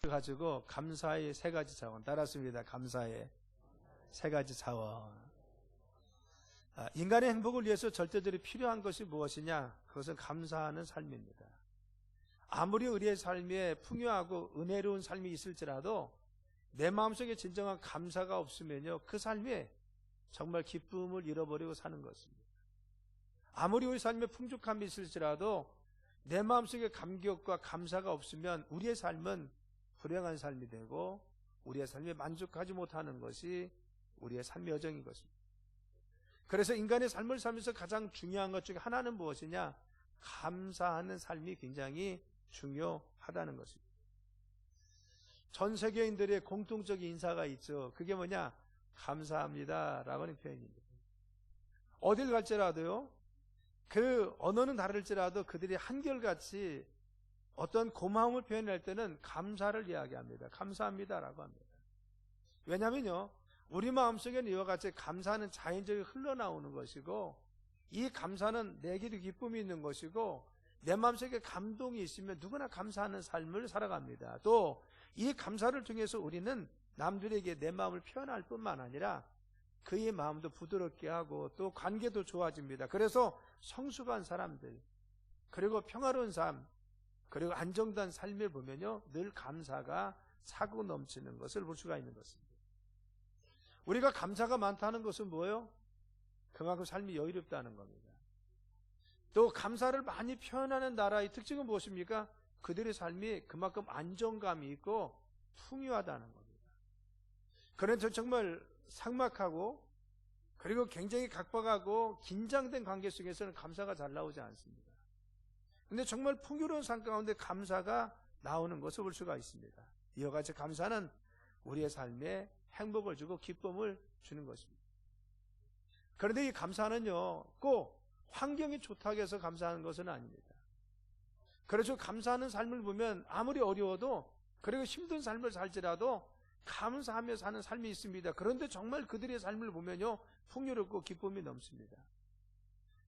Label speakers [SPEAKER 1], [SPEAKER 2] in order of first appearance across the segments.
[SPEAKER 1] 가지고 감사의 세 가지 차원 따랐습니다. 감사의 세 가지 차원. 인간의 행복을 위해서 절대적으로 필요한 것이 무엇이냐? 그것은 감사하는 삶입니다. 아무리 우리의 삶에 풍요하고 은혜로운 삶이 있을지라도 내 마음속에 진정한 감사가 없으면요, 그 삶에 정말 기쁨을 잃어버리고 사는 것입니다. 아무리 우리 삶에 풍족함이 있을지라도 내 마음속에 감격과 감사가 없으면 우리의 삶은 불행한 삶이 되고 우리의 삶에 만족하지 못하는 것이 우리의 삶의 여정인 것입니다. 그래서 인간의 삶을 살면서 가장 중요한 것 중에 하나는 무엇이냐? 감사하는 삶이 굉장히 중요하다는 것입니다. 전 세계인들의 공통적인 인사가 있죠. 그게 뭐냐? 감사합니다 라고 하는 표현입니다. 어딜 갈지라도요, 그 언어는 다를지라도 그들이 한결같이 어떤 고마움을 표현할 때는 감사를 이야기합니다. 감사합니다 라고 합니다. 왜냐면요, 우리 마음속에는 이와 같이 감사는 자연적으로 흘러나오는 것이고, 이 감사는 내게도 기쁨이 있는 것이고, 내 마음속에 감동이 있으면 누구나 감사하는 삶을 살아갑니다. 또 이 감사를 통해서 우리는 남들에게 내 마음을 표현할 뿐만 아니라 그의 마음도 부드럽게 하고 또 관계도 좋아집니다. 그래서 성숙한 사람들, 그리고 평화로운 삶, 그리고 안정된 삶을 보면요, 늘 감사가 차고 넘치는 것을 볼 수가 있는 것입니다. 우리가 감사가 많다는 것은 뭐예요? 그만큼 삶이 여유롭다는 겁니다. 또 감사를 많이 표현하는 나라의 특징은 무엇입니까? 그들의 삶이 그만큼 안정감이 있고 풍요하다는 겁니다. 그런데 정말 삭막하고 그리고 굉장히 각박하고 긴장된 관계 속에서는 감사가 잘 나오지 않습니다. 그런데 정말 풍요로운 삶 가운데 감사가 나오는 것을 볼 수가 있습니다. 이와 같이 감사는 우리의 삶에 행복을 주고 기쁨을 주는 것입니다. 그런데 이 감사는요, 꼭 환경이 좋다고 해서 감사하는 것은 아닙니다. 그래서 감사하는 삶을 보면 아무리 어려워도, 그리고 힘든 삶을 살지라도 감사하며 사는 삶이 있습니다. 그런데 정말 그들의 삶을 보면요, 풍요롭고 기쁨이 넘칩니다.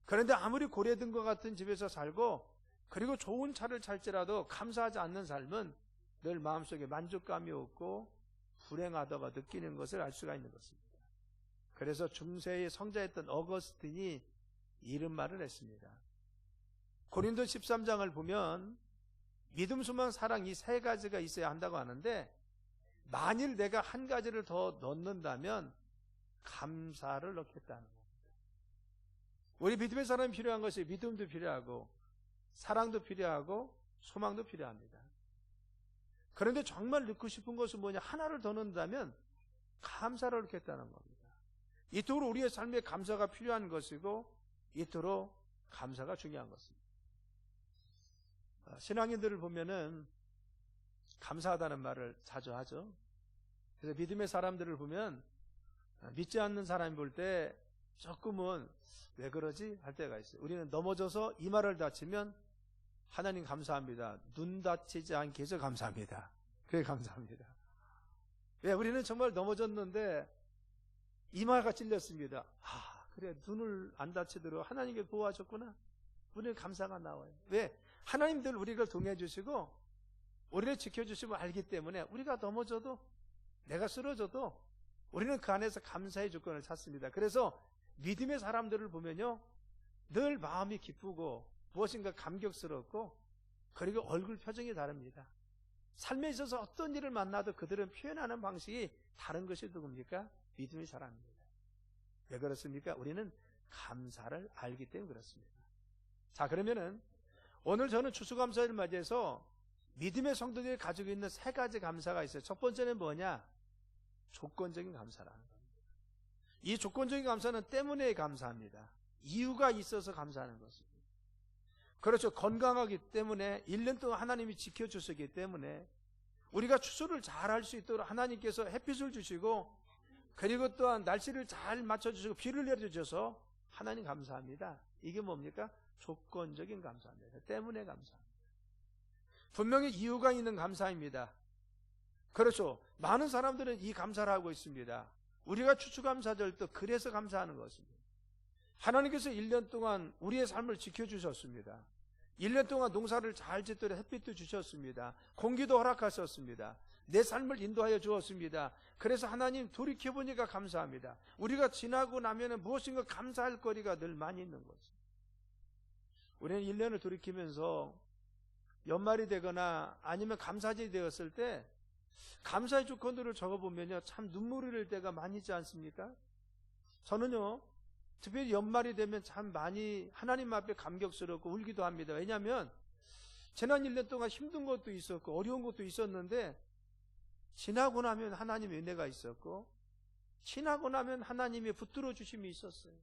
[SPEAKER 1] 그런데 아무리 고래든 것 같은 집에서 살고 그리고 좋은 차를 탈지라도 감사하지 않는 삶은 늘 마음속에 만족감이 없고 불행하다고 느끼는 것을 알 수가 있는 것입니다. 그래서 중세의 성자였던 어거스틴이 이런 말을 했습니다. 고린도 13장을 보면 믿음, 소망, 사랑 이 세 가지가 있어야 한다고 하는데, 만일 내가 한 가지를 더 넣는다면 감사를 넣겠다는 겁니다. 우리 믿음의 사람이 필요한 것이 믿음도 필요하고 사랑도 필요하고 소망도 필요합니다. 그런데 정말 넣고 싶은 것은 뭐냐? 하나를 더 넣는다면 감사를 넣겠다는 겁니다. 이토록 우리의 삶에 감사가 필요한 것이고 이토록 감사가 중요한 것입니다. 신앙인들을 보면은 감사하다는 말을 자주 하죠. 그래서 믿음의 사람들을 보면 믿지 않는 사람이 볼 때 조금은 왜 그러지? 할 때가 있어요. 우리는 넘어져서 이마를 다치면 하나님 감사합니다. 눈 다치지 않게 해서 감사합니다. 그게 감사합니다. 왜? 우리는 정말 넘어졌는데 이마가 찔렸습니다. 그래, 눈을 안 다치도록 하나님께 보호하셨구나. 우리는 감사가 나와요. 왜? 하나님들 우리를 동해 주시고 우리를 지켜주시고 알기 때문에 우리가 넘어져도, 내가 쓰러져도 우리는 그 안에서 감사의 조건을 찾습니다. 그래서 믿음의 사람들을 보면요, 늘 마음이 기쁘고 무엇인가 감격스럽고 그리고 얼굴 표정이 다릅니다. 삶에 있어서 어떤 일을 만나도 그들은 표현하는 방식이 다른 것이 누굽니까? 믿음의 사람입니다. 왜 그렇습니까? 우리는 감사를 알기 때문에 그렇습니다. 자, 그러면은 오늘 저는 추수감사를 맞이해서 믿음의 성도들이 가지고 있는 세 가지 감사가 있어요. 첫 번째는 뭐냐? 조건적인 감사라는 겁니다. 이 조건적인 감사는 때문에 감사합니다. 이유가 있어서 감사하는 것입니다. 그렇죠. 건강하기 때문에 1년 동안 하나님이 지켜주셨기 때문에 우리가 추수를 잘 할 수 있도록 하나님께서 햇빛을 주시고 그리고 또한 날씨를 잘 맞춰주시고 비를 내려주셔서 하나님 감사합니다. 이게 뭡니까? 조건적인 감사입니다. 때문에 감사합니다. 분명히 이유가 있는 감사입니다. 그렇죠. 많은 사람들은 이 감사를 하고 있습니다. 우리가 추수감사절도 그래서 감사하는 것입니다. 하나님께서 1년 동안 우리의 삶을 지켜주셨습니다. 1년 동안 농사를 잘 짓도록 햇빛도 주셨습니다. 공기도 허락하셨습니다. 내 삶을 인도하여 주었습니다. 그래서 하나님 돌이켜보니까 감사합니다. 우리가 지나고 나면 무엇인가 감사할 거리가 늘 많이 있는 거죠. 우리는 1년을 돌이키면서 연말이 되거나 아니면 감사절이 되었을 때 감사의 조건들을 적어보면요, 참 눈물이 흘릴 때가 많이 있지 않습니까? 저는요, 특별히 연말이 되면 참 많이 하나님 앞에 감격스럽고 울기도 합니다. 왜냐하면 지난 1년 동안 힘든 것도 있었고 어려운 것도 있었는데 지나고 나면 하나님의 은혜가 있었고 지나고 나면 하나님의 붙들어 주심이 있었어요.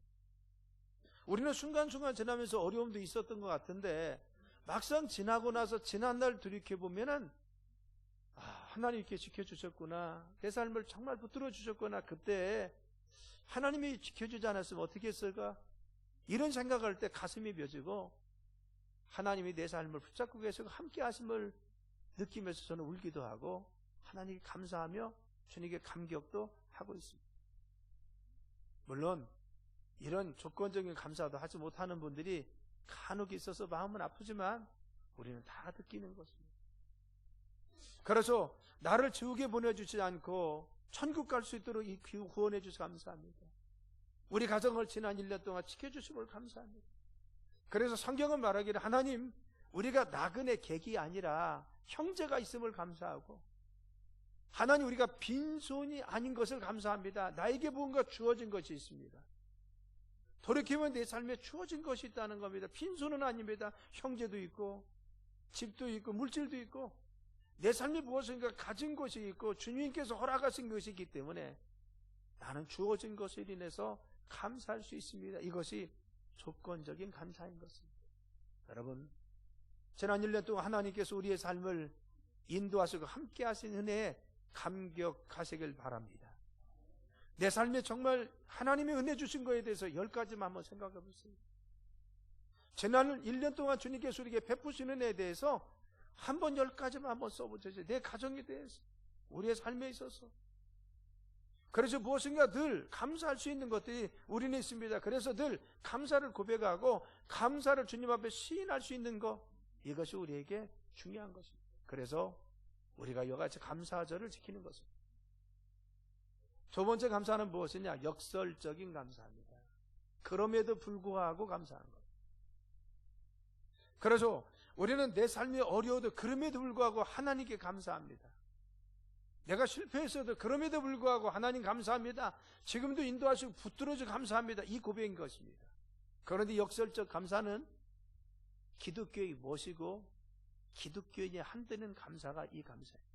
[SPEAKER 1] 우리는 순간순간 지나면서 어려움도 있었던 것 같은데 막상 지나고 나서 지난날 돌이켜보면은 하나님 이렇게 지켜주셨구나, 내 삶을 정말 붙들어 주셨구나, 그때 하나님이 지켜주지 않았으면 어떻게 했을까, 이런 생각할 때 가슴이 벼지고 하나님이 내 삶을 붙잡고 계시고 함께 하심을 느끼면서 저는 울기도 하고 하나님께 감사하며 주님께 감격도 하고 있습니다. 물론 이런 조건적인 감사도 하지 못하는 분들이 간혹 있어서 마음은 아프지만 우리는 다 느끼는 것입니다. 그래서 나를 지옥에 보내주지 않고 천국 갈 수 있도록 이 구원해 주셔서 감사합니다. 우리 가정을 지난 1년 동안 지켜주심을 감사합니다. 그래서 성경은 말하기를 하나님, 우리가 나그네 객이 아니라 형제가 있음을 감사하고, 하나님 우리가 빈손이 아닌 것을 감사합니다. 나에게 무언가 주어진 것이 있습니다. 돌이키면 내 삶에 주어진 것이 있다는 겁니다. 빈손은 아닙니다. 형제도 있고 집도 있고 물질도 있고 내 삶에 무엇인가 가진 것이 있고 주님께서 허락하신 것이 있기 때문에 나는 주어진 것에 인해서 감사할 수 있습니다. 이것이 조건적인 감사인 것입니다. 여러분, 지난 1년 동안 하나님께서 우리의 삶을 인도하시고 함께 하신 은혜에 감격하시길 바랍니다. 내 삶에 정말 하나님의 은혜 주신 것에 대해서 10가지만 한번 생각해 보세요. 지난 1년 동안 주님께서 우리에게 베푸신 은혜에 대해서 한번 10가지만 한번 써보세요. 내 가정에 대해서, 우리의 삶에 있어서. 그래서 무엇인가 늘 감사할 수 있는 것들이 우리는 있습니다. 그래서 늘 감사를 고백하고 감사를 주님 앞에 시인할 수 있는 것, 이것이 우리에게 중요한 것입니다. 그래서 우리가 이같이 감사절을 지키는 것입니다. 두 번째 감사는 무엇이냐? 역설적인 감사입니다. 그럼에도 불구하고 감사하는 것. 그래서 우리는 내 삶이 어려워도 그럼에도 불구하고 하나님께 감사합니다. 내가 실패했어도 그럼에도 불구하고 하나님 감사합니다. 지금도 인도하시고 붙들어줘 감사합니다. 이 고백인 것입니다. 그런데 역설적 감사는 기독교의 무엇이고 기독교인이 한드는 감사가 이 감사입니다.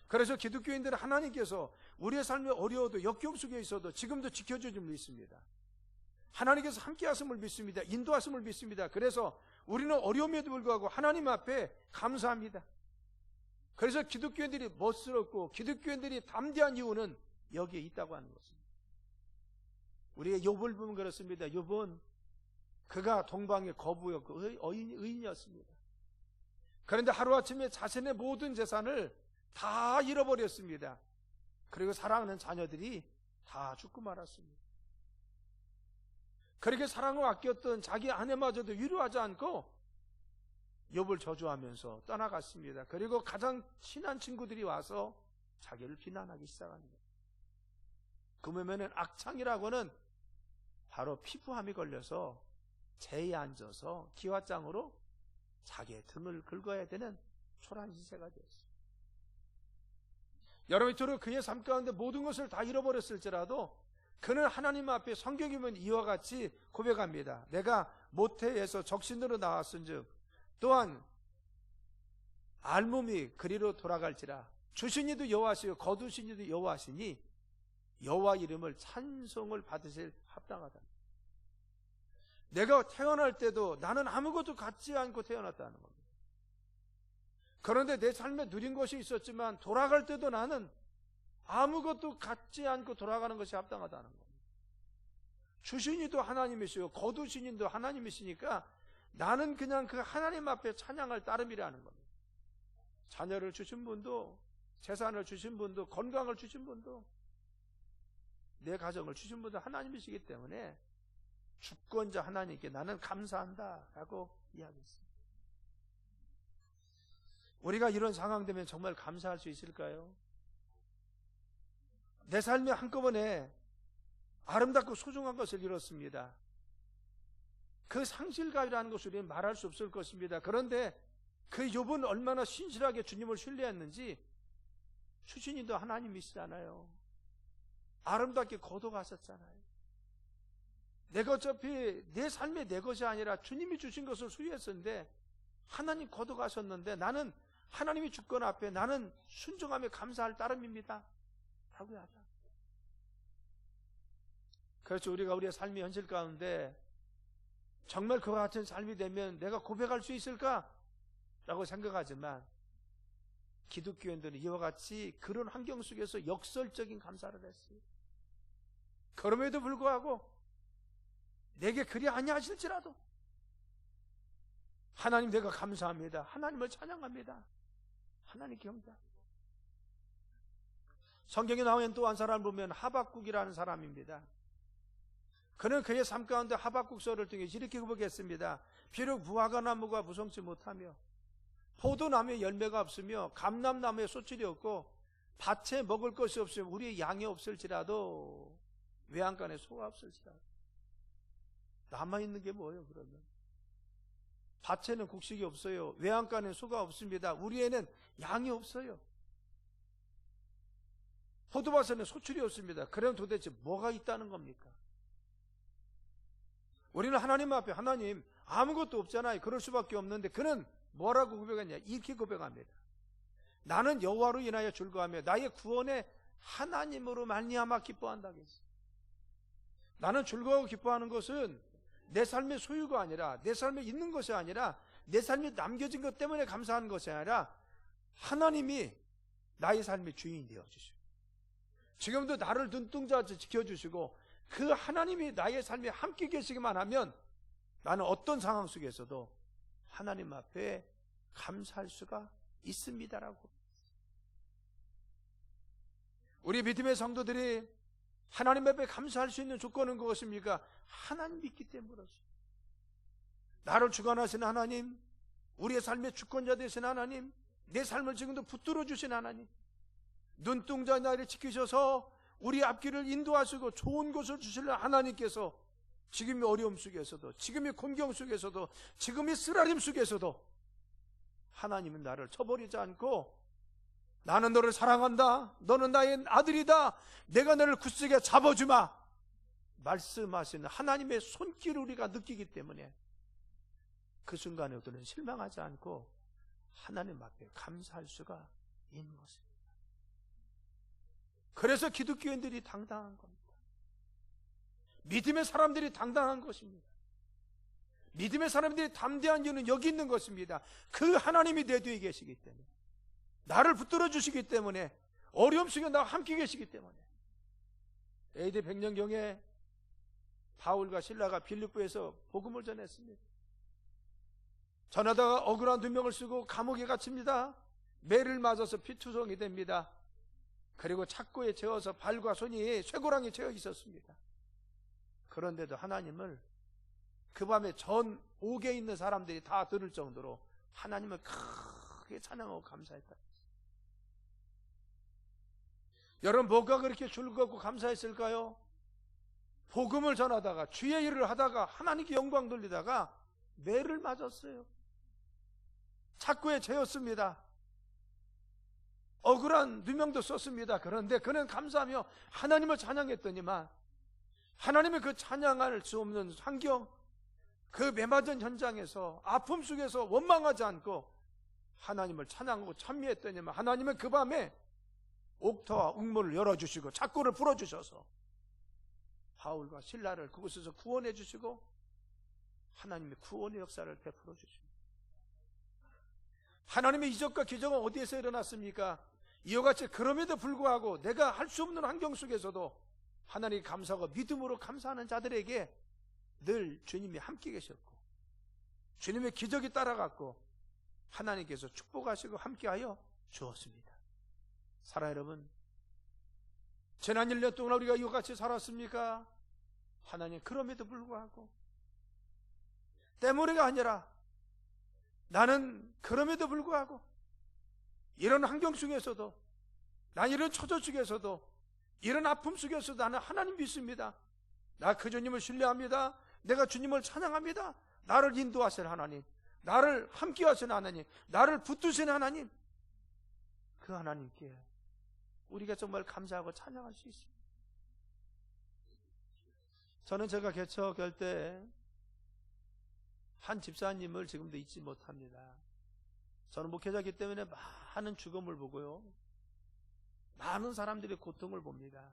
[SPEAKER 1] 그래서 기독교인들은 하나님께서 우리의 삶이 어려워도 역경 속에 있어도 지금도 지켜주심을 믿습니다. 하나님께서 함께 하심을 믿습니다. 인도하심을 믿습니다. 그래서 우리는 어려움에도 불구하고 하나님 앞에 감사합니다. 그래서 기독교인들이 멋스럽고 기독교인들이 담대한 이유는 여기에 있다고 하는 것입니다. 우리가 욥을 보면 그렇습니다. 욥은 그가 동방의 거부였고 의인이었습니다. 그런데 하루아침에 자신의 모든 재산을 다 잃어버렸습니다. 그리고 사랑하는 자녀들이 다 죽고 말았습니다. 그렇게 사랑을 아꼈던 자기 아내마저도 위로하지 않고 욥을 저주하면서 떠나갔습니다. 그리고 가장 친한 친구들이 와서 자기를 비난하기 시작합니다. 그 몸에는 악창이라고는 바로 피부암이 걸려서 재에 앉아서 기와장으로 자기의 등을 긁어야 되는 초라한 시세가 되었습니다. 여러분, 저는 그의 삶 가운데 모든 것을 다 잃어버렸을지라도 그는 하나님 앞에 성경이 보면 이와 같이 고백합니다. 내가 모태에서 적신으로 나왔은즉 또한 알몸이 그리로 돌아갈지라 주신 이도 여호와시요 거두신 이도 여호와시니 여호와 이름을 찬송을 받으실 합당하다. 내가 태어날 때도 나는 아무것도 갖지 않고 태어났다는 겁니다. 그런데 내 삶에 누린 것이 있었지만 돌아갈 때도 나는 아무것도 갖지 않고 돌아가는 것이 합당하다는 겁니다. 주신 이도 하나님이시고 거두신 이도 하나님이시니까 나는 그냥 그 하나님 앞에 찬양할 따름이라는 겁니다. 자녀를 주신 분도, 재산을 주신 분도, 건강을 주신 분도, 내 가정을 주신 분도 하나님이시기 때문에 주권자 하나님께 나는 감사한다 라고 이야기했습니다. 우리가 이런 상황 되면 정말 감사할 수 있을까요? 내 삶에 한꺼번에 아름답고 소중한 것을 잃었습니다. 그 상실감이라는 것을 우리는 말할 수 없을 것입니다. 그런데 그 욥은 얼마나 신실하게 주님을 신뢰했는지, 주신이도 하나님이시잖아요. 아름답게 거둬가셨잖아요. 내가 어차피 내 삶이 내 것이 아니라 주님이 주신 것을 수유했었는데 하나님 거둬가셨는데 나는 하나님이 주권 앞에 나는 순종하며 감사할 따름입니다 라고 하자. 그래서 우리가 우리의 삶의 현실 가운데 정말 그와 같은 삶이 되면 내가 고백할 수 있을까? 라고 생각하지만 기독교인들은 이와 같이 그런 환경 속에서 역설적인 감사를 했어요. 그럼에도 불구하고 내게 그리 아니하실지라도 하나님 내가 감사합니다. 하나님을 찬양합니다. 하나님 경배합니다. 성경에 나오는 또 한 사람을 보면 하박국이라는 사람입니다. 그는 그의 삶 가운데 하박국서를 통해 이렇게 고백했습니다. 비록 무화과 나무가 무성치 못하며 포도나무에 열매가 없으며 감람나무에 소출이 없고 밭에 먹을 것이 없으며 우리의 양이 없을지라도 외양간에 소가 없을지라도. 남아있는 게 뭐예요 그러면? 밭에는 곡식이 없어요. 외양간에 소가 없습니다. 우리에는 양이 없어요. 포도밭에는 소출이 없습니다. 그럼 도대체 뭐가 있다는 겁니까? 우리는 하나님 앞에 하나님 아무것도 없잖아요. 그럴 수밖에 없는데 그는 뭐라고 고백하냐? 이렇게 고백합니다. 나는 여호와로 인하여 즐거워하며 나의 구원의 하나님으로 말미암아 기뻐한다 했어요. 나는 즐거워하고 기뻐하는 것은 내 삶의 소유가 아니라 내 삶에 있는 것이 아니라 내 삶에 남겨진 것 때문에 감사하는 것이 아니라 하나님이 나의 삶의 주인이 되어주시고 지금도 나를 눈동자같이 지켜주시고 그 하나님이 나의 삶에 함께 계시기만 하면 나는 어떤 상황 속에서도 하나님 앞에 감사할 수가 있습니다라고. 우리 믿음의 성도들이 하나님 앞에 감사할 수 있는 조건은 무엇입니까? 하나님 믿기 때문이죠. 나를 주관하신 하나님, 우리의 삶의 주권자 되신 하나님, 내 삶을 지금도 붙들어 주신 하나님, 눈동자 나를 지키셔서 우리 앞길을 인도하시고 좋은 곳을 주시는 하나님께서 지금의 어려움 속에서도, 지금의 곤경 속에서도, 지금의 쓰라림 속에서도 하나님은 나를 쳐버리지 않고 나는 너를 사랑한다. 너는 나의 아들이다. 내가 너를 굳세게 잡아주마. 말씀하시는 하나님의 손길을 우리가 느끼기 때문에 그 순간에 우리는 실망하지 않고 하나님 앞에 감사할 수가 있는 것입니다. 그래서 기독교인들이 당당한 겁니다. 믿음의 사람들이 당당한 것입니다. 믿음의 사람들이 담대한 이유는 여기 있는 것입니다. 그 하나님이 내 뒤에 계시기 때문에, 나를 붙들어 주시기 때문에, 어려움 속에 나와 함께 계시기 때문에. AD 100년경에 바울과 실라가 빌립보에서 복음을 전했습니다. 전하다가 억울한 누명을 쓰고 감옥에 갇힙니다. 매를 맞아서 피투성이 됩니다. 그리고 착고에 채워서 발과 손이 쇠고랑에 채워 있었습니다. 그런데도 하나님을 그 밤에 전 옥에 있는 사람들이 다 들을 정도로 하나님을 크게 찬양하고 감사했다. 여러분, 뭐가 그렇게 즐겁고 감사했을까요? 복음을 전하다가 주의 일을 하다가 하나님께 영광 돌리다가 매를 맞았어요. 착고에 채웠습니다. 억울한 누명도 썼습니다. 그런데 그는 감사하며 하나님을 찬양했더니만 하나님의 그 찬양할 수 없는 환경, 그 매맞은 현장에서 아픔 속에서 원망하지 않고 하나님을 찬양하고 찬미했더니만 하나님은 그 밤에 옥터와 웅문을 열어주시고 착고를 풀어주셔서 바울과 실라를 그곳에서 구원해 주시고 하나님의 구원의 역사를 베풀어 주십니다. 하나님의 이적과 기적은 어디에서 일어났습니까? 이와 같이 그럼에도 불구하고 내가 할 수 없는 환경 속에서도 하나님의 감사하고 믿음으로 감사하는 자들에게 늘 주님이 함께 계셨고 주님의 기적이 따라갔고 하나님께서 축복하시고 함께하여 주었습니다. 사랑하는 여러분, 지난 1년 동안 우리가 이와 같이 살았습니까? 하나님 그럼에도 불구하고 때문에가 아니라 나는 그럼에도 불구하고 이런 환경 속에서도, 난 이런 처져 속에서도, 이런 아픔 속에서도 나는 하나님 믿습니다. 나 그 주님을 신뢰합니다. 내가 주님을 찬양합니다. 나를 인도하시는 하나님, 나를 함께 하시는 하나님, 나를 붙드시는 하나님, 그 하나님께 우리가 정말 감사하고 찬양할 수 있습니다. 저는 제가 개척할 때 한 집사님을 지금도 잊지 못합니다. 저는 목회자이기 때문에 많은 죽음을 보고요, 많은 사람들의 고통을 봅니다.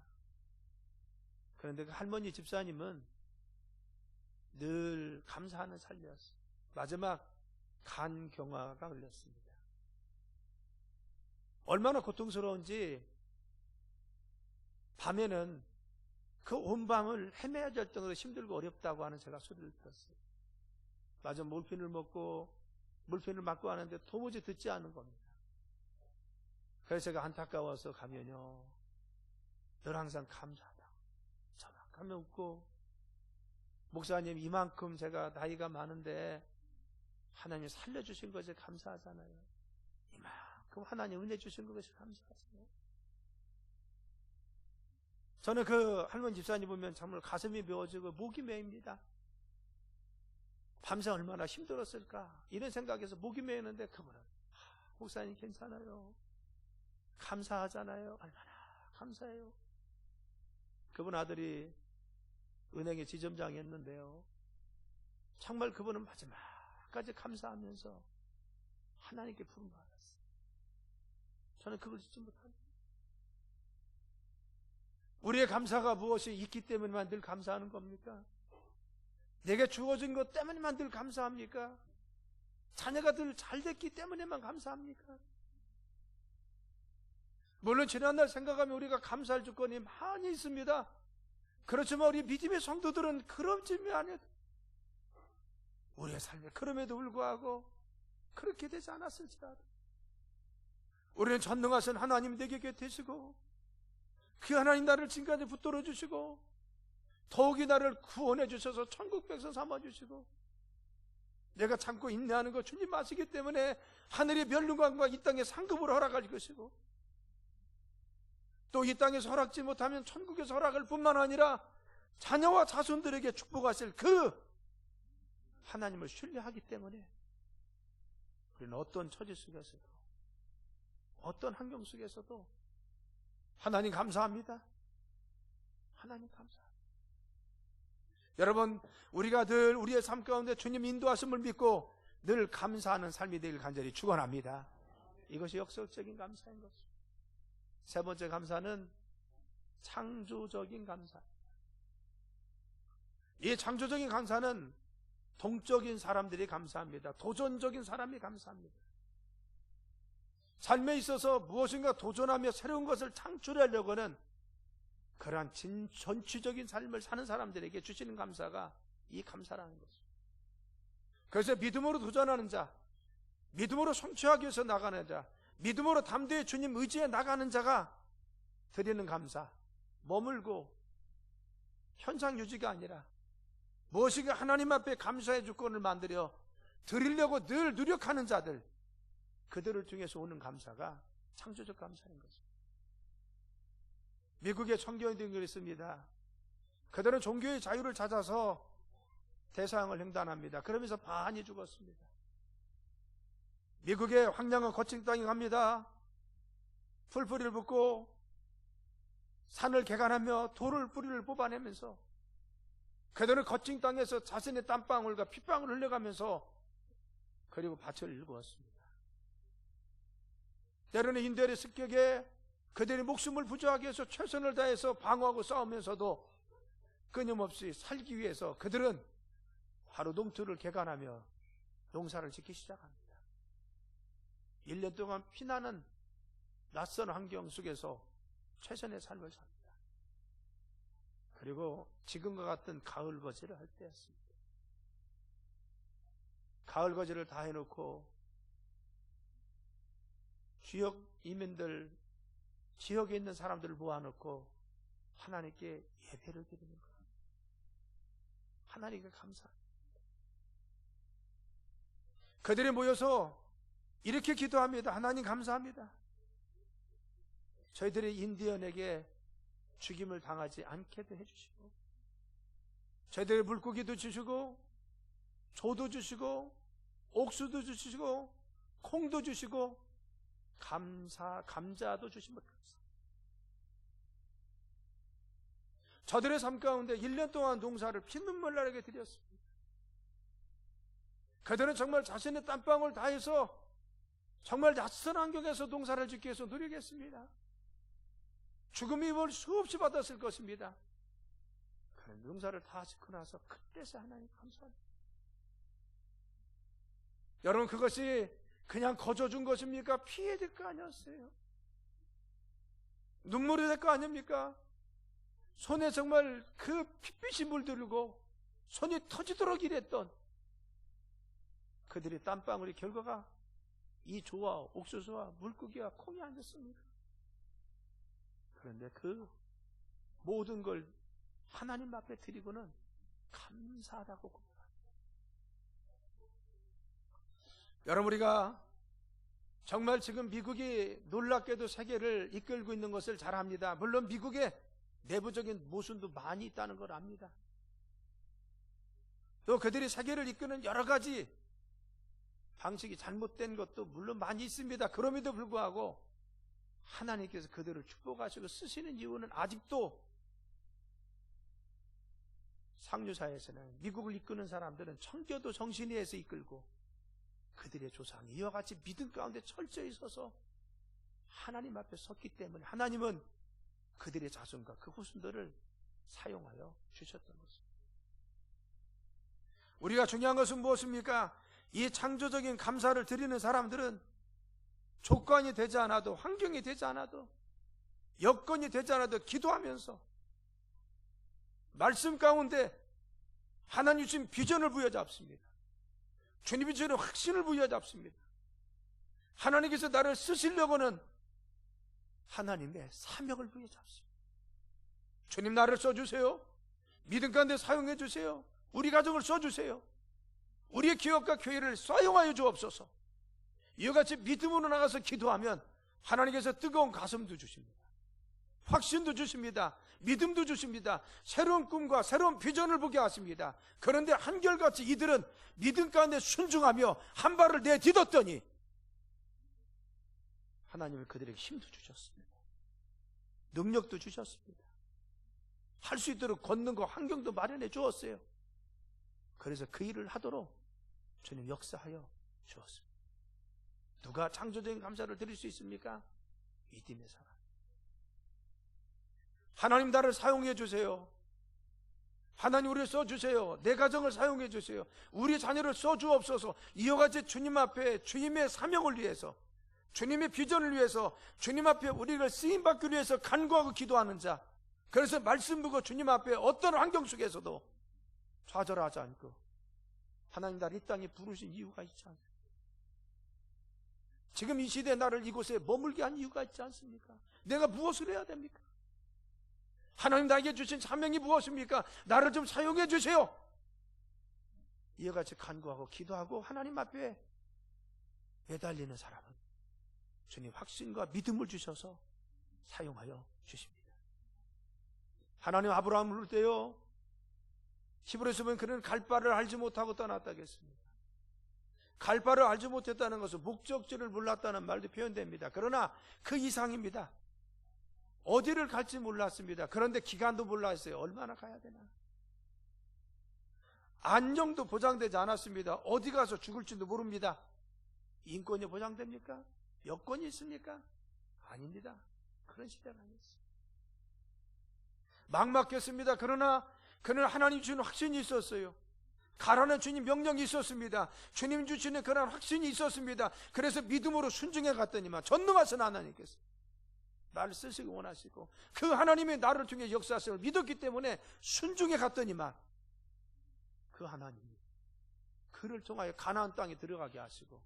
[SPEAKER 1] 그런데 그 할머니 집사님은 늘 감사하는 삶이었어요. 마지막 간경화가 걸렸습니다. 얼마나 고통스러운지 밤에는 그 온 밤을 헤매야 될 정도로 힘들고 어렵다고 하는 제가 소리를 들었어요. 맞아, 몰핀을 맞고 하는데 도무지 듣지 않는 겁니다. 그래서 제가 안타까워서 가면요, 늘 항상 감사하다, 저만큼 웃고, 목사님 이만큼 제가 나이가 많은데 하나님 살려주신 것에 감사하잖아요. 이만큼 하나님 은혜 주신 것에 감사하잖아요. 저는 그 할머니 집사님 보면 정말 가슴이 메워지고 목이 메입니다. 밤새 얼마나 힘들었을까 이런 생각에서 목이 메이는데 그분은 목사님 괜찮아요, 감사하잖아요, 얼마나 감사해요. 그분 아들이 은행에 지점장이었는데요, 정말 그분은 마지막까지 감사하면서 하나님께 부름받았어요. 저는 그걸 잊지 못합니다. 우리의 감사가 무엇이 있기 때문에만 늘 감사하는 겁니까? 내게 주어진 것 때문에만 늘 감사합니까? 자녀가 늘 잘 됐기 때문에만 감사합니까? 물론 지난날 생각하면 우리가 감사할 조건이 많이 있습니다. 그렇지만 우리 믿음의 성도들은 그런 점이 아니에요. 우리의 삶에 그럼에도 불구하고 그렇게 되지 않았을지라도 우리는 전능하신 하나님 내게 계시고, 그 하나님 나를 지금까지 붙들어 주시고, 더욱이 나를 구원해 주셔서 천국 백성 삼아 주시고, 내가 참고 인내하는 것 주님 아시기 때문에 하늘의 멸류관과 이 땅의 상급을 허락할 것이고, 또 이 땅에서 허락지 못하면 천국에서 허락할 뿐만 아니라 자녀와 자손들에게 축복하실 그 하나님을 신뢰하기 때문에 우리는 어떤 처지 속에서도, 어떤 환경 속에서도 하나님 감사합니다. 하나님 감사합니다. 여러분, 우리가 늘 우리의 삶 가운데 주님 인도하심을 믿고 늘 감사하는 삶이 되길 간절히 축원합니다. 이것이 역설적인 감사인 것입니다. 세 번째 감사는 창조적인 감사. 이 창조적인 감사는 동적인 사람들이 감사합니다. 도전적인 사람이 감사합니다. 삶에 있어서 무엇인가 도전하며 새로운 것을 창출하려고는 그러한 전취적인 삶을 사는 사람들에게 주시는 감사가 이 감사라는 것입니다. 그래서 믿음으로 도전하는 자, 믿음으로 성취하기 위해서 나가는 자, 믿음으로 담대히 주님 의지해 나가는 자가 드리는 감사, 머물고 현상 유지가 아니라 무엇인가 하나님 앞에 감사의 주권을 만들어 드리려고 늘 노력하는 자들, 그들을 통해서 오는 감사가 창조적 감사인 것입니다. 미국의 청교인들이 그랬습니다. 그들은 종교의 자유를 찾아서 대서양을 횡단합니다. 그러면서 많이 죽었습니다. 미국의 황량한 거친 땅에 갑니다. 풀뿌리를 붓고 산을 개간하며 돌을 뿌리를 뽑아내면서 그들은 거친 땅에서 자신의 땀방울과 핏방울을 흘려가면서 그리고 밭을 일구었습니다. 때로는 인대의 습격에 그들의 목숨을 부조하기 위해서 최선을 다해서 방어하고 싸우면서도 끊임없이 살기 위해서 그들은 하루 농토를 개간하며 농사를 짓기 시작합니다. 1년 동안 피나는 낯선 환경 속에서 최선의 삶을 삽니다. 그리고 지금과 같은 가을 거지를 할 때였습니다. 가을 거지를 다 해놓고 지역 이민들, 지역에 있는 사람들을 모아놓고 하나님께 예배를 드리는 거예요. 하나님께 감사합니다. 그들이 모여서 이렇게 기도합니다. 하나님 감사합니다. 저희들이 인디언에게 죽임을 당하지 않게도 해주시고, 저희들의 물고기도 주시고, 조도 주시고, 옥수도 주시고, 콩도 주시고, 감자도 주시면 감사합니다. 저들의 삶 가운데 1년 동안 농사를 피눈물 나게 드렸습니다. 그들은 정말 자신의 땀방울 다해서 정말 낯선 환경에서 농사를 짓기 위해서 노력했습니다. 죽음이 뭘 수없이 받았을 것입니다. 그런 농사를 다 짓고 나서 그때서 하나님 감사합니다. 여러분, 그것이 그냥 거저준 것입니까? 피해야 될 거 아니었어요? 눈물이 될 거 아닙니까? 손에 정말 그 핏빛이 물들고 손이 터지도록 일했던 그들의 땀방울의 결과가 이 조와 옥수수와 물고기와 콩이 아니었습니다. 그런데 그 모든 걸 하나님 앞에 드리고는 감사하다고 고백합니다. 여러분, 우리가 정말 지금 미국이 놀랍게도 세계를 이끌고 있는 것을 잘 압니다. 물론 미국의 내부적인 모순도 많이 있다는 걸 압니다. 또 그들이 세계를 이끄는 여러 가지 방식이 잘못된 것도 물론 많이 있습니다. 그럼에도 불구하고 하나님께서 그들을 축복하시고 쓰시는 이유는 아직도 상류사회에서는 미국을 이끄는 사람들은 청교도 정신에서 이끌고 그들의 조상이 이와 같이 믿음 가운데 철저히 서서 하나님 앞에 섰기 때문에 하나님은 그들의 자손과 그 후손들을 사용하여 주셨던 것입니다. 우리가 중요한 것은 무엇입니까? 이 창조적인 감사를 드리는 사람들은 조건이 되지 않아도, 환경이 되지 않아도, 여건이 되지 않아도 기도하면서 말씀 가운데 하나님 주신 비전을 부여잡습니다. 주님이 주는 확신을 부여잡습니다. 하나님께서 나를 쓰시려고는 하나님의 사명을 부여잡습니다. 주님, 나를 써주세요. 믿음 가운데 사용해 주세요. 우리 가정을 써주세요. 우리의 기업과 교회를 사용하여 주옵소서. 이와 같이 믿음으로 나가서 기도하면 하나님께서 뜨거운 가슴도 주십니다. 확신도 주십니다. 믿음도 주십니다. 새로운 꿈과 새로운 비전을 보게 하십니다. 그런데 한결같이 이들은 믿음 가운데 순종하며 한 발을 내딛었더니 하나님은 그들에게 힘도 주셨습니다. 능력도 주셨습니다. 할 수 있도록 걷는 거 환경도 마련해 주었어요. 그래서 그 일을 하도록 주님 역사하여 주었습니다. 누가 창조적인 감사를 드릴 수 있습니까? 믿음의 사람. 하나님, 나를 사용해 주세요. 하나님, 우리를 써주세요. 내 가정을 사용해 주세요. 우리 자녀를 써주옵소서. 이와 같이 주님 앞에 주님의 사명을 위해서, 주님의 비전을 위해서, 주님 앞에 우리를 쓰임받기 위해서 간구하고 기도하는 자, 그래서 말씀 보고 주님 앞에 어떤 환경 속에서도 좌절하지 않고 하나님, 나를 이 땅에 부르신 이유가 있지 않습니까? 지금 이 시대에 나를 이곳에 머물게 한 이유가 있지 않습니까? 내가 무엇을 해야 됩니까? 하나님, 나에게 주신 사명이 무엇입니까? 나를 좀 사용해 주세요. 이와 같이 간구하고 기도하고 하나님 앞에 매달리는 사람은 주님 확신과 믿음을 주셔서 사용하여 주십니다. 하나님, 아브라함을 부를 때요, 히브리서 보면 그는 갈 바를 알지 못하고 떠났다고 했습니다. 갈 바를 알지 못했다는 것은 목적지를 몰랐다는 말도 표현됩니다. 그러나 그 이상입니다. 어디를 갈지 몰랐습니다. 그런데 기간도 몰랐어요. 얼마나 가야 되나. 안정도 보장되지 않았습니다. 어디 가서 죽을지도 모릅니다. 인권이 보장됩니까? 여건이 있습니까? 아닙니다. 그런 시대가 아니었어요. 막막했습니다. 그러나 그는 하나님 주신 확신이 있었어요. 가라는 주님 명령이 있었습니다. 주님 주시는 그런 확신이 있었습니다. 그래서 믿음으로 순종해 갔더니만 전능하신 하나님께서 나를 쓰시기 원하시고 그 하나님이 나를 통해 역사하심을 믿었기 때문에 순종해 갔더니만 그 하나님이 그를 통하여 가나안 땅에 들어가게 하시고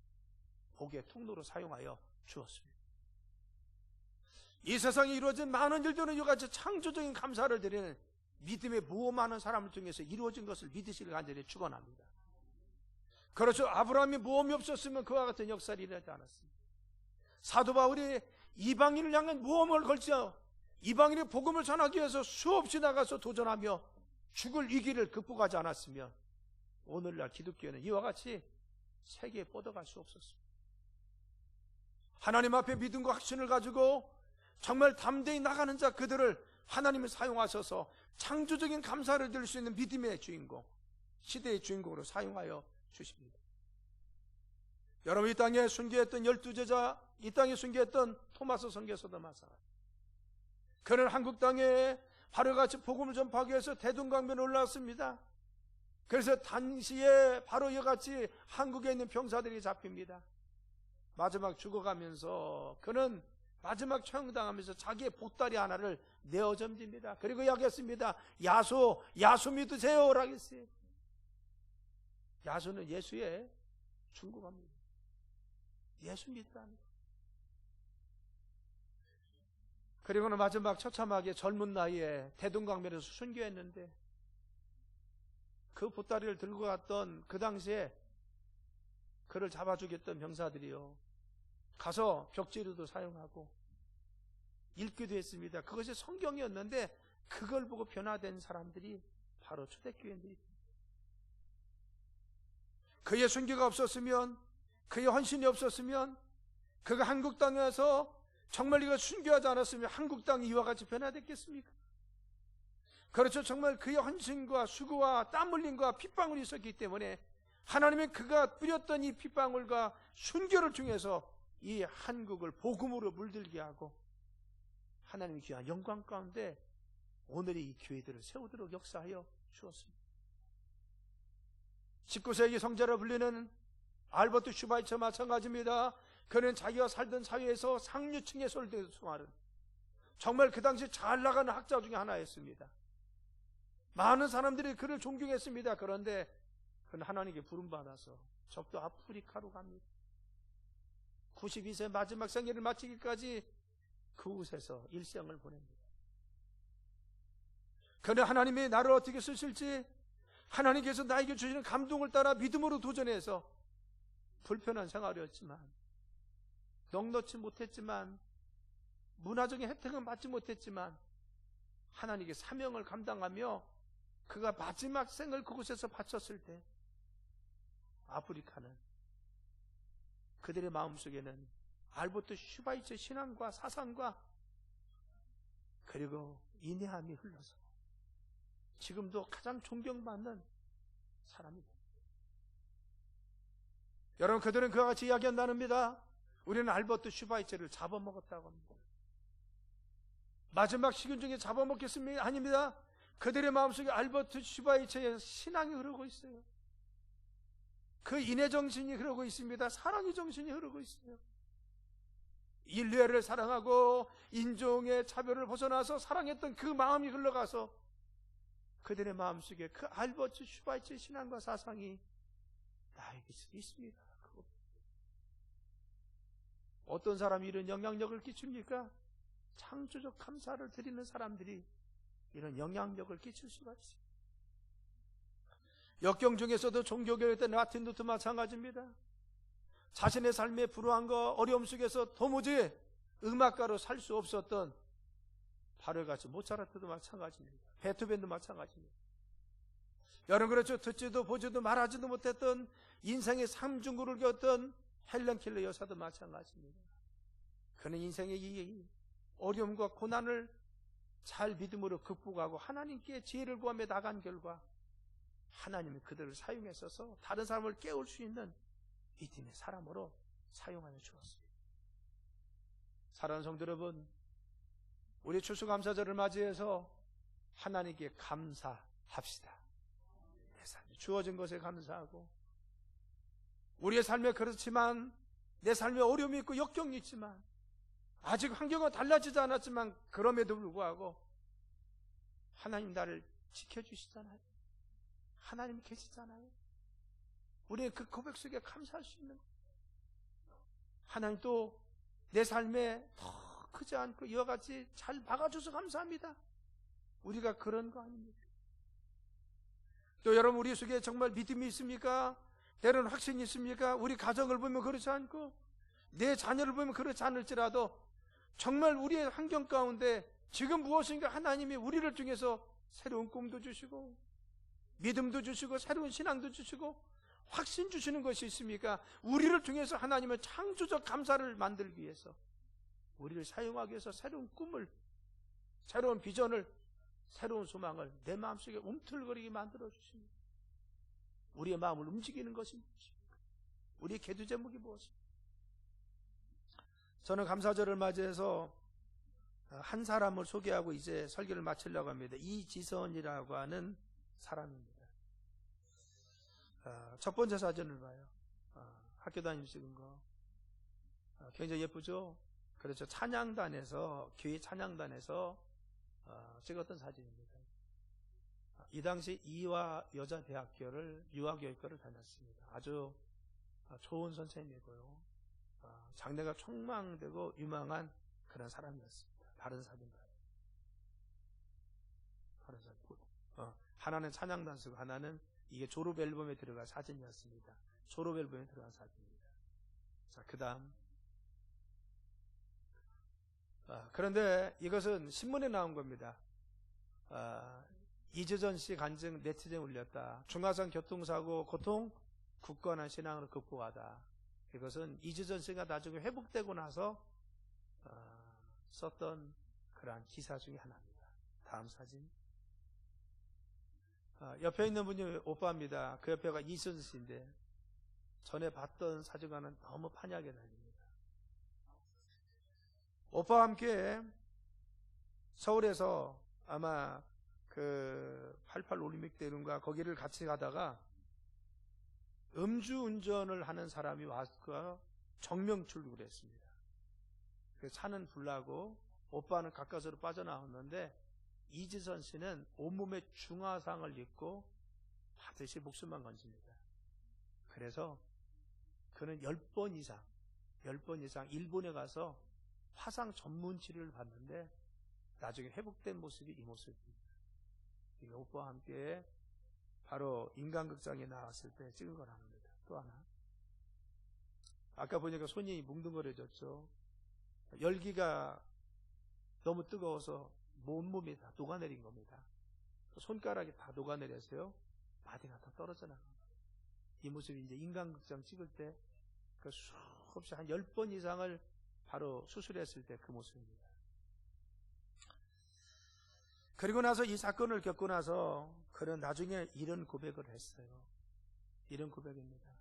[SPEAKER 1] 복의 통로로 사용하여 주었습니다. 이 세상에 이루어진 많은 일들은 이와 같이 창조적인 감사를 드리는 믿음의 모험하는 사람을 통해서 이루어진 것을 믿으시길 간절히 축원합니다. 그렇죠. 아브라함이 모험이 없었으면 그와 같은 역사를 일어나지 않았습니다. 사도 바울이 이방인을 향한 모험을 걸쳐 이방인의 복음을 전하기 위해서 수없이 나가서 도전하며 죽을 위기를 극복하지 않았으면 오늘날 기독교는 이와 같이 세계에 뻗어갈 수 없었습니다. 하나님 앞에 믿음과 확신을 가지고 정말 담대히 나가는 자, 그들을 하나님이 사용하셔서 창조적인 감사를 드릴 수 있는 믿음의 주인공, 시대의 주인공으로 사용하여 주십니다. 여러분, 이 땅에 순교했던 12제자, 이 땅에 순교했던 토마스 선교사도 마찬가지. 그는 한국 땅에 바로같이 복음을 전파하기 위해서 대동강변에 올라왔습니다. 그래서 당시에 바로 이같이 한국에 있는 병사들이 잡힙니다. 마지막 죽어가면서 그는 마지막 처형당하면서 자기의 보따리 하나를 내어 던집니다. 그리고 이야기했습니다. 야수 믿으세요 라고 했어요. 야수는 예수의 중국어입니다. 예수 믿으라는 거. 그리고는 마지막 처참하게 젊은 나이에 대동강변에서 순교했는데 그 보따리를 들고 갔던 그 당시에 그를 잡아 죽였던 병사들이요, 가서 벽지로도 사용하고 읽기도 했습니다. 그것이 성경이었는데 그걸 보고 변화된 사람들이 바로 초대교회인들입니다. 그의 순교가 없었으면, 그의 헌신이 없었으면, 그가 한국 땅에서 정말 이거 순교하지 않았으면 한국 땅이 이와 같이 변화됐겠습니까? 그렇죠. 정말 그의 헌신과 수고와 땀 흘림과 핏방울이 있었기 때문에 하나님의 그가 뿌렸던 이 핏방울과 순교를 통해서 이 한국을 복음으로 물들게 하고 하나님의 귀한 영광 가운데 오늘의 이 교회들을 세우도록 역사하여 주었습니다. 19세기 성자로 불리는 알버트 슈바이처 마찬가지입니다. 그는 자기가 살던 사회에서 상류층에 소개하는 정말 그 당시 잘 나가는 학자 중에 하나였습니다. 많은 사람들이 그를 존경했습니다. 그런데 그는 하나님께 부름받아서 적도 아프리카로 갑니다. 92세 마지막 생애를 마치기까지 그곳에서 일생을 보냅니다. 그는 하나님이 나를 어떻게 쓰실지, 하나님께서 나에게 주시는 감동을 따라 믿음으로 도전해서 불편한 생활이었지만, 넉넉지 못했지만, 문화적인 혜택은 받지 못했지만 하나님께 사명을 감당하며 그가 마지막 생을 그곳에서 바쳤을 때 아프리카는 그들의 마음속에는 알버트 슈바이처 신앙과 사상과 그리고 인내함이 흘러서 지금도 가장 존경받는 사람입니다. 여러분, 그들은 그와 같이 이야기한답니다. 우리는 알버트 슈바이처를 잡아먹었다고 합니다. 마지막 시gün 중에 잡아먹겠습니까? 아닙니다. 그들의 마음속에 알버트 슈바이처의 신앙이 흐르고 있어요. 그 인내정신이 흐르고 있습니다. 사랑의 정신이 흐르고 있어요. 인류애를 사랑하고 인종의 차별을 벗어나서 사랑했던 그 마음이 흘러가서 그들의 마음속에 그 알버트 슈바이처의 신앙과 사상이 나에게 있습니다. 어떤 사람이 이런 영향력을 끼칩니까? 창조적 감사를 드리는 사람들이 이런 영향력을 끼칠 수가 있습니다. 역경 중에서도 종교교회였던 마틴 루터 마찬가지입니다. 자신의 삶의 불우함과 어려움 속에서 도무지 음악가로 살 수 없었던 바로같이 모차르트도 마찬가지입니다. 베토벤도 마찬가지입니다. 여러분, 그렇죠. 듣지도 보지도 말하지도 못했던 인생의 삼중구를 겪었던 헬렌 켈러 여사도 마찬가지입니다. 그는 인생의 이 어려움과 고난을 잘 믿음으로 극복하고 하나님께 지혜를 구하며 나간 결과 하나님이 그들을 사용했어서 다른 사람을 깨울 수 있는 믿음의 사람으로 사용하여 주었습니다. 사랑하는 성도 여러분, 우리 추수감사절을 맞이해서 하나님께 감사합시다. 내 삶에 주어진 것에 감사하고, 우리의 삶에 그렇지만 내 삶에 어려움이 있고 역경이 있지만 아직 환경은 달라지지 않았지만 그럼에도 불구하고 하나님 나를 지켜주시잖아요. 하나님이 계시잖아요. 우리의 그 고백 속에 감사할 수 있는 거예요. 하나님 또 내 삶에 더 크지 않고 이와 같이 잘 막아줘서 감사합니다. 우리가 그런 거 아닙니까? 또 여러분, 우리 속에 정말 믿음이 있습니까? 때로는 확신이 있습니까? 우리 가정을 보면 그렇지 않고 내 자녀를 보면 그렇지 않을지라도 정말 우리의 환경 가운데 지금 무엇인가 하나님이 우리를 통해서 새로운 꿈도 주시고 믿음도 주시고 새로운 신앙도 주시고 확신 주시는 것이 있습니까? 우리를 통해서 하나님은 창조적 감사를 만들기 위해서 우리를 사용하기 위해서 새로운 꿈을, 새로운 비전을, 새로운 소망을 내 마음속에 움틀거리게 만들어 주십니다. 우리의 마음을 움직이는 것이 무엇입니까? 우리의 기도 제목이 무엇입니까? 저는 감사절을 맞이해서 한 사람을 소개하고 이제 설교를 마치려고 합니다. 이지선이라고 하는 사람입니다. 첫 번째 사진을 봐요. 학교 다니면서 찍은 거. 굉장히 예쁘죠? 그렇죠. 찬양단에서, 교회 찬양단에서 찍었던 사진입니다. 이 당시 이화 여자대학교를 유아교육과를 다녔습니다. 아주 좋은 선생님이고요. 장래가 촉망되고 유망한 그런 사람이었습니다. 다른 사진 봐요. 다른 사진. 하나는 찬양단 쓰고 하나는 이게 졸업 앨범에 들어간 사진이었습니다. 졸업 앨범에 들어간 사진입니다. 자, 그 다음. 그런데 이것은 신문에 나온 겁니다. 이재전 씨 간증 네티즌에 올렸다. 중화선 교통사고 고통 굳건한 신앙으로 극복하다. 이것은 이재전 씨가 나중에 회복되고 나서 썼던 그러한 기사 중에 하나입니다. 다음 사진. 옆에 있는 분이 오빠입니다. 그 옆에가 이재전 씨인데 전에 봤던 사진과는 너무 판이하게 달립니다. 오빠와 함께 서울에서 아마 그 88 올림픽 대회인가 거기를 같이 가다가 음주운전을 하는 사람이 와서 정명 출국을 했습니다. 그 차는 불나고 오빠는 가까스로 빠져나왔는데 이지선 씨는 온몸에 중화상을 입고 반드시 목숨만 건집니다. 그래서 그는 10번 이상 일본에 가서 화상 전문 치료를 받는데 나중에 회복된 모습이 이 모습입니다. 오빠와 함께 바로 인간극장에 나왔을 때 찍은 거랍니다. 또 하나. 아까 보니까 손이 뭉둥거려졌죠. 열기가 너무 뜨거워서 온몸이 다 녹아내린 겁니다. 손가락이 다 녹아내렸어요. 바디가 다 떨어져 나간 거예요. 이 모습이 이제 인간극장 찍을 때 그 수없이 한 10번 이상을 바로 수술했을 때 그 모습입니다. 그리고 나서 이 사건을 겪고 나서 그는 나중에 이런 고백을 했어요. 이런 고백입니다.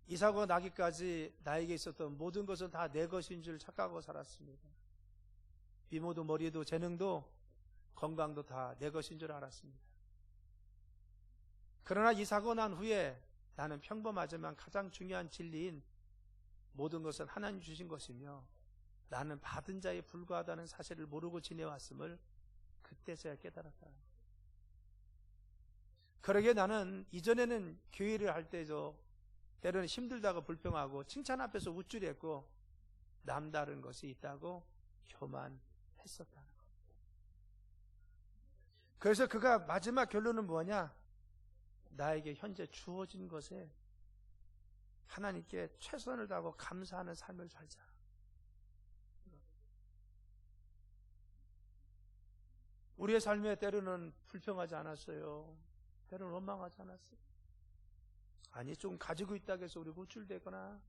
[SPEAKER 1] 이 사고가 나기까지 나에게 있었던 모든 것은 다 내 것인 줄 착각하고 살았습니다. 미모도 머리도 재능도 건강도 다 내 것인 줄 알았습니다. 그러나 이 사고 난 후에 나는 평범하지만 가장 중요한 진리인 모든 것은 하나님 주신 것이며 나는 받은 자에 불과하다는 사실을 모르고 지내왔음을 그때서야 깨달았다. 그러게 나는 이전에는 교회를 할 때죠. 때로는 힘들다고 불평하고 칭찬 앞에서 우쭐했고 남다른 것이 있다고 교만했었다는 겁니다. 그래서 그가 마지막 결론은 뭐냐? 나에게 현재 주어진 것에 하나님께 최선을 다하고 감사하는 삶을 살자. 우리의 삶에 때로는 불평하지 않았어요. 때로는 원망하지 않았어요. 아니, 좀 가지고 있다고 해서 우리가 우쭐대거나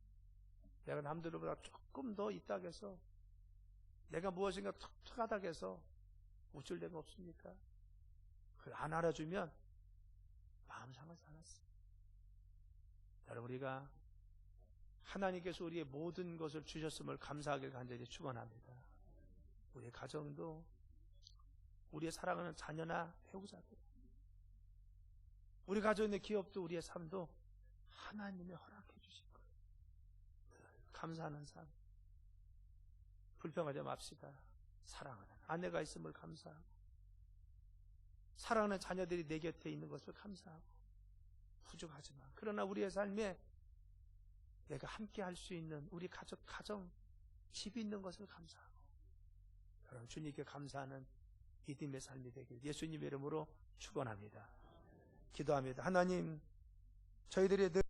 [SPEAKER 1] 내가 남들보다 조금 더 있다고 해서 내가 무엇인가 툭툭하다고 해서 우쭐댄 거 없습니까? 그걸 안 알아주면 마음 상하지 않았어요. 여러분, 우리가 하나님께서 우리의 모든 것을 주셨음을 감사하길 간절히 축원합니다. 우리의 가정도, 우리의 사랑하는 자녀나 배우자들, 우리 가지고 있는 기업도, 우리의 삶도 하나님이 허락해 주신 거예요. 감사하는 삶. 불평하지 맙시다. 사랑하는 아내가 있음을 감사하고, 사랑하는 자녀들이 내 곁에 있는 것을 감사하고, 부족하지만 그러나 우리의 삶에 내가 함께 할 수 있는 우리 가정, 집이 있는 것을 감사하고, 그럼 주님께 감사하는 믿음의 삶이 되길 예수님의 이름으로 축원합니다. 기도합니다. 하나님, 저희들이 늘